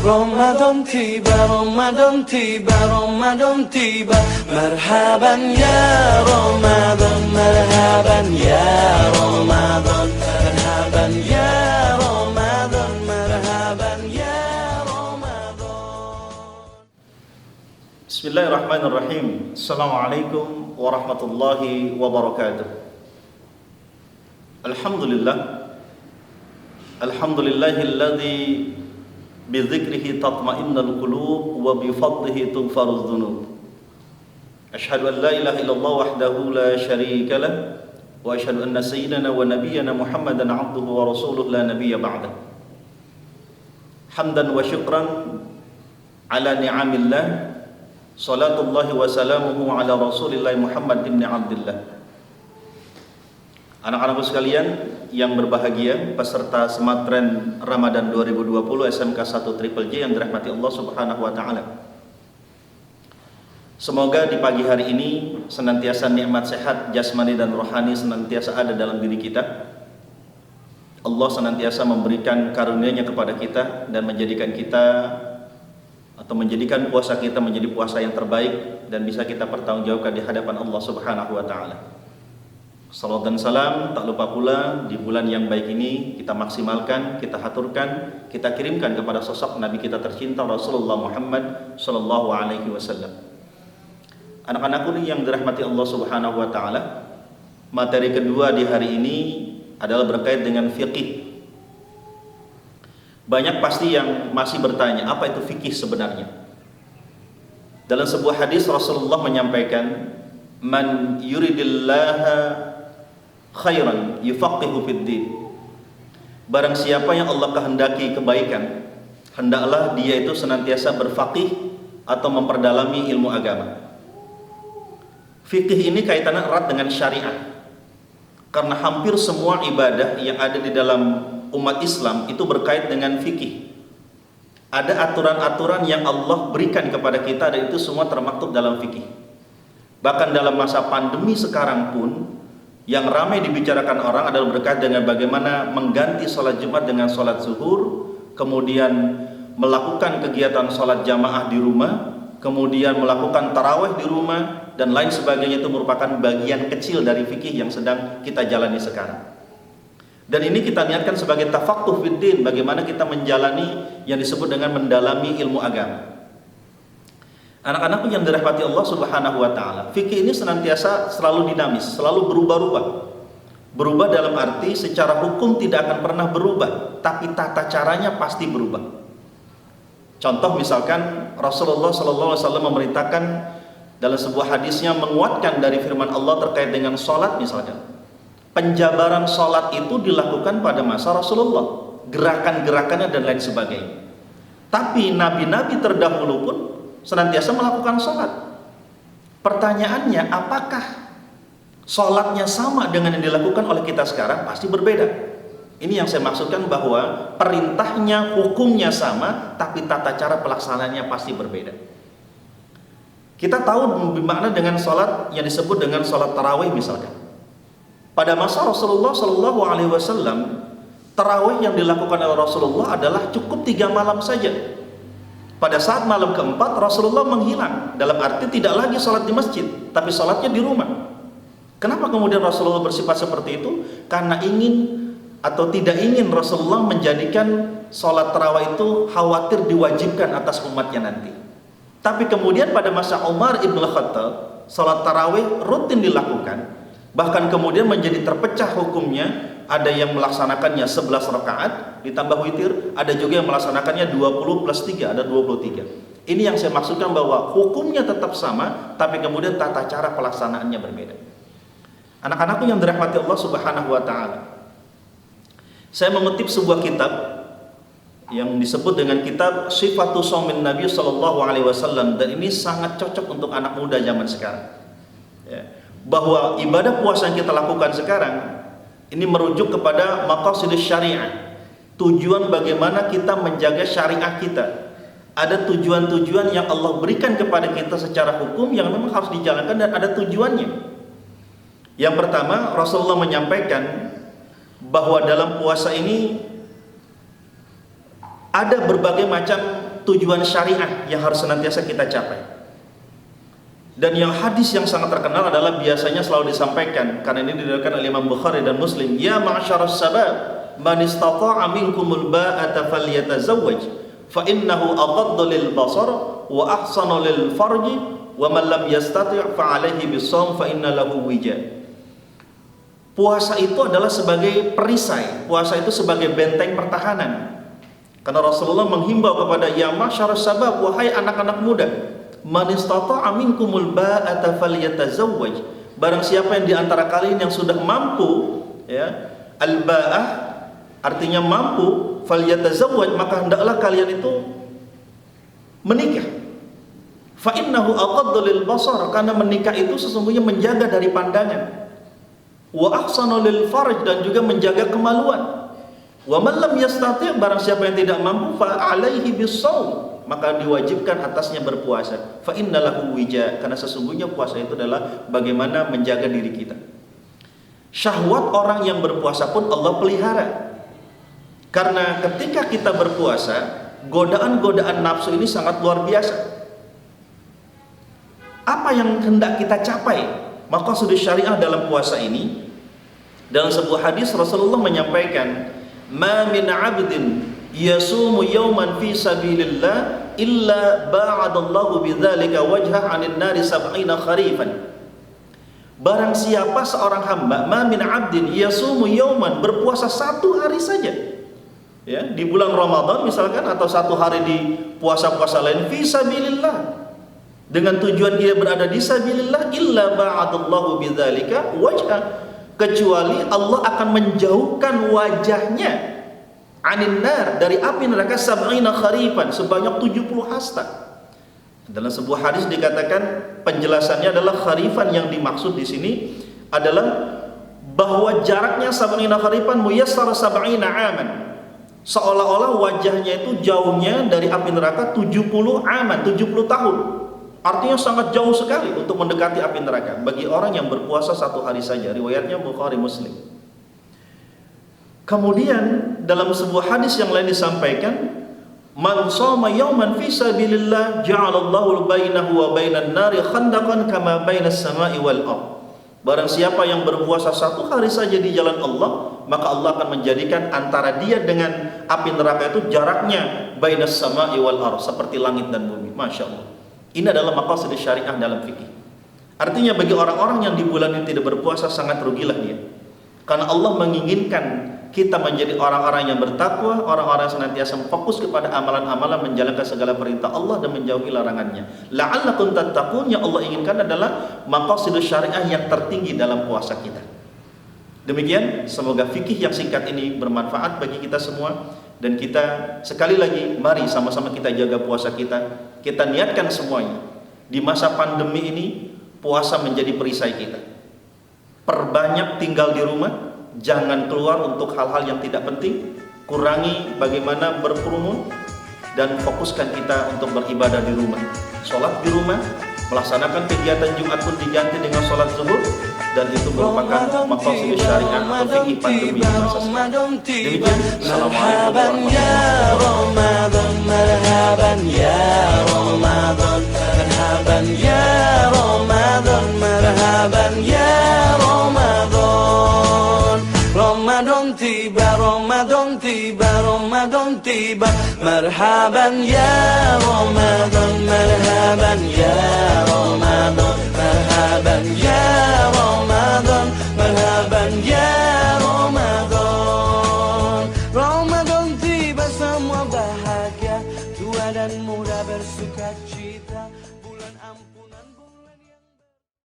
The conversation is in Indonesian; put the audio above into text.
Ramadan tiba, Ramadan tiba, Ramadan tiba. Marhaban ya Ramadan, marhaban ya Ramadan, marhaban ya Ramadan, marhaban ya Ramadan. Bismillahirrahmanirrahim. Assalamualaikum warahmatullahi wabarakatuh. Alhamdulillah. Alhamdulillahilladzi bidzikrihi tatma'innul qulub wa bifadlihi tughfarudz dzunub. Asyhadu an la ilaha illallah wahdahu la syarika lah wa asyhadu anna sayyidana wa nabiyyana Muhammadan 'abduhu wa rasuluhu la nabiyya ba'dah. Hamdan wa syukran ala ni'amillah. Salatullahi wa salamuhu ala Rasulillah Muhammad ibn Abdillah. Anak-anakku sekalian yang berbahagia, peserta Sematren Ramadan 2020 SMK 1 Triple J yang dirahmati Allah Subhanahu wa taala. Semoga di pagi hari ini senantiasa nikmat sehat jasmani dan rohani senantiasa ada dalam diri kita. Allah senantiasa memberikan karunia-Nya kepada kita dan menjadikan kita atau menjadikan puasa kita menjadi puasa yang terbaik dan bisa kita pertanggungjawabkan di hadapan Allah Subhanahu wa taala. Salawat dan salam tak lupa pula di bulan yang baik ini kita maksimalkan, kita haturkan, kita kirimkan kepada sosok Nabi kita tercinta Rasulullah Muhammad sallallahu alaihi wasallam. Anak-anakku yang dirahmati Allah Subhanahu wa taala, materi kedua di hari ini adalah berkait dengan fikih. Banyak pasti yang masih bertanya, apa itu fikih sebenarnya? Dalam sebuah hadis Rasulullah menyampaikan, "Man yuridillaha khairan yufaqihu fid din." Barang siapa yang Allah kehendaki kebaikan, hendaklah dia itu senantiasa berfaqih atau memperdalami ilmu agama. Fikih ini kaitannya erat dengan syariat. Karena hampir semua ibadah yang ada di dalam umat Islam itu berkait dengan fikih. Ada aturan-aturan yang Allah berikan kepada kita dan itu semua termaktub dalam fikih. Bahkan dalam masa pandemi sekarang pun yang ramai dibicarakan orang adalah berkait dengan bagaimana mengganti sholat Jumat dengan sholat zuhur, kemudian melakukan kegiatan sholat jamaah di rumah, kemudian melakukan tarawih di rumah, dan lain sebagainya. Itu merupakan bagian kecil dari fikih yang sedang kita jalani sekarang. Dan ini kita niatkan sebagai tafaqquh fid din, bagaimana kita menjalani yang disebut dengan mendalami ilmu agama. Anak-anakku yang dirahmati Allah Subhanahu wa taala, fikih ini senantiasa selalu dinamis, selalu berubah-ubah. Berubah dalam arti secara hukum tidak akan pernah berubah, tapi tata caranya pasti berubah. Contoh misalkan Rasulullah sallallahu alaihi wasallam memerintahkan dalam sebuah hadisnya menguatkan dari firman Allah terkait dengan salat misalkan. Penjabaran salat itu dilakukan pada masa Rasulullah, gerakan-gerakannya dan lain sebagainya. Tapi nabi-nabi terdahulu pun senantiasa melakukan sholat. Pertanyaannya, apakah sholatnya sama dengan yang dilakukan oleh kita sekarang? Pasti berbeda. Ini yang saya maksudkan bahwa perintahnya, hukumnya sama, tapi tata cara pelaksanaannya pasti berbeda. Kita tahu bermakna dengan sholat yang disebut dengan sholat tarawih misalkan. Pada masa Rasulullah Shallallahu Alaihi Wasallam, tarawih yang dilakukan oleh Rasulullah adalah cukup 3 malam saja. Pada saat malam keempat Rasulullah menghilang, dalam arti tidak lagi sholat di masjid, tapi sholatnya di rumah. Kenapa kemudian Rasulullah bersifat seperti itu? Karena ingin atau tidak ingin Rasulullah menjadikan sholat tarawih itu khawatir diwajibkan atas umatnya nanti. Tapi kemudian pada masa Umar ibn Khattab, sholat tarawih rutin dilakukan. Bahkan kemudian menjadi terpecah hukumnya. Ada yang melaksanakannya 11 rakaat ditambah witir, ada juga yang melaksanakannya 20 plus 3, ada 23. Ini yang saya maksudkan bahwa hukumnya tetap sama, tapi kemudian tata cara pelaksanaannya berbeda. Anak-anakku yang dirahmati Allah Subhanahu wa taala, saya mengutip sebuah kitab yang disebut dengan kitab Sifatu Shaumin Nabi sallallahu alaihi wasallam, dan ini sangat cocok untuk anak muda zaman sekarang. Ya, bahwa ibadah puasa yang kita lakukan sekarang ini merujuk kepada maqasidus syariah, tujuan bagaimana kita menjaga syariah kita. Ada tujuan-tujuan yang Allah berikan kepada kita secara hukum yang memang harus dijalankan dan ada tujuannya. Yang pertama, Rasulullah menyampaikan bahwa dalam puasa ini ada berbagai macam tujuan syariah yang harus senantiasa kita capai. Dan yang hadis yang sangat terkenal adalah biasanya selalu disampaikan, karena ini diriwayatkan oleh Imam Bukhari dan Muslim, ya ma'syaras sabab man istata'a minkumul ba'ata falyatazawwaj fa innahu aghaddu lil basar wa ahsanu lil farji wa man lam yastati' fa 'alaihi bis-shaum fa inna lahu wija. Puasa itu adalah sebagai perisai, puasa itu sebagai benteng pertahanan. Karena Rasulullah menghimbau kepada ya ma'syaras sabab, wahai anak-anak muda, man istata'a minkumul ba'ata falyatazawwaj. Barang siapa yang di antara kalian yang sudah mampu, ya, al-ba'ah artinya mampu, falyatazawwaj, maka hendaklah kalian itu menikah. Fa innahu aqaddu lil basar, karena menikah itu sesungguhnya menjaga dari pandangan. Wa ahsanu lil farj, dan juga menjaga kemaluan. Wa man lam yastati', barang siapa yang tidak mampu, fa 'alaihi bis-shaum, maka diwajibkan atasnya berpuasa. Fa innalahu wija, karena sesungguhnya puasa itu adalah bagaimana menjaga diri kita. Syahwat orang yang berpuasa pun Allah pelihara. Karena ketika kita berpuasa, godaan-godaan nafsu ini sangat luar biasa. Apa yang hendak kita capai? Maka sudah syariah dalam puasa ini, dalam sebuah hadis Rasulullah menyampaikan, ma min 'abdin yasumu yawman fi sabilillah illa ba'adallahu bidzalika wajhah 'anil nari 70 kharifan. Barang siapa seorang hamba, ma min 'abdin yasumu yawman, berpuasa satu hari saja, ya, di bulan Ramadan misalkan, atau satu hari di puasa-puasa lain, fi sabilillah, dengan tujuan dia berada di sabilillah, illa ba'adallahu bidzalika wajhah, kecuali Allah akan menjauhkan wajahnya anin nar, dari api neraka, 70 kharifan, sebanyak 70 hasta. Dalam sebuah hadis dikatakan, penjelasannya adalah kharifan yang dimaksud di sini adalah bahwa jaraknya 70 kharifan muyassar 70 aman, seolah-olah wajahnya itu jauhnya dari api neraka 70 aman, 70 tahun. Artinya sangat jauh sekali untuk mendekati api neraka bagi orang yang berpuasa satu hari saja. Riwayatnya Bukhari Muslim. Kemudian dalam sebuah hadis yang lain disampaikan, man shoma yawman fi sabilillah ja'alallahu bainahu wa bainan nari khandaqan kama bainas sama'i wal ardh. Barang siapa yang berpuasa satu hari saja di jalan Allah, maka Allah akan menjadikan antara dia dengan api neraka itu jaraknya bainas sama'i wal ardh, seperti langit dan bumi. Masya Allah. Ini adalah maqasid syariah dalam fikih. Artinya bagi orang-orang yang di bulan ini tidak berpuasa, sangat rugilah dia. Karena Allah menginginkan kita menjadi orang-orang yang bertakwa, orang-orang yang senantiasa fokus kepada amalan-amalan, menjalankan segala perintah Allah dan menjauhi larangannya. La'allakum tattaqun, yang Allah inginkan adalah maqasid syariah yang tertinggi dalam puasa kita. Demikian, semoga fikih yang singkat ini bermanfaat bagi kita semua. Dan kita sekali lagi, mari sama-sama kita jaga puasa kita. Kita niatkan semuanya, di masa pandemi ini puasa menjadi perisai kita. Perbanyak tinggal di rumah, jangan keluar untuk hal-hal yang tidak penting. Kurangi bagaimana berkerumun, dan fokuskan kita untuk beribadah di rumah. Sholat di rumah, melaksanakan kegiatan Jumat pun diganti dengan sholat zuhur, dan itu merupakan maqasid syariah atau fikih pandemi di masa sekarang. Demikian, assalamualaikum Ramadan tiba, Ramadan tiba, Ramadan tiba, marhaban ya Ramadan, marhaban ya Ramadan, marhaban ya Ramadan, marhaban ya Ramadan. Ramadan tiba, semua bahagia, tua dan muda bersuka cita.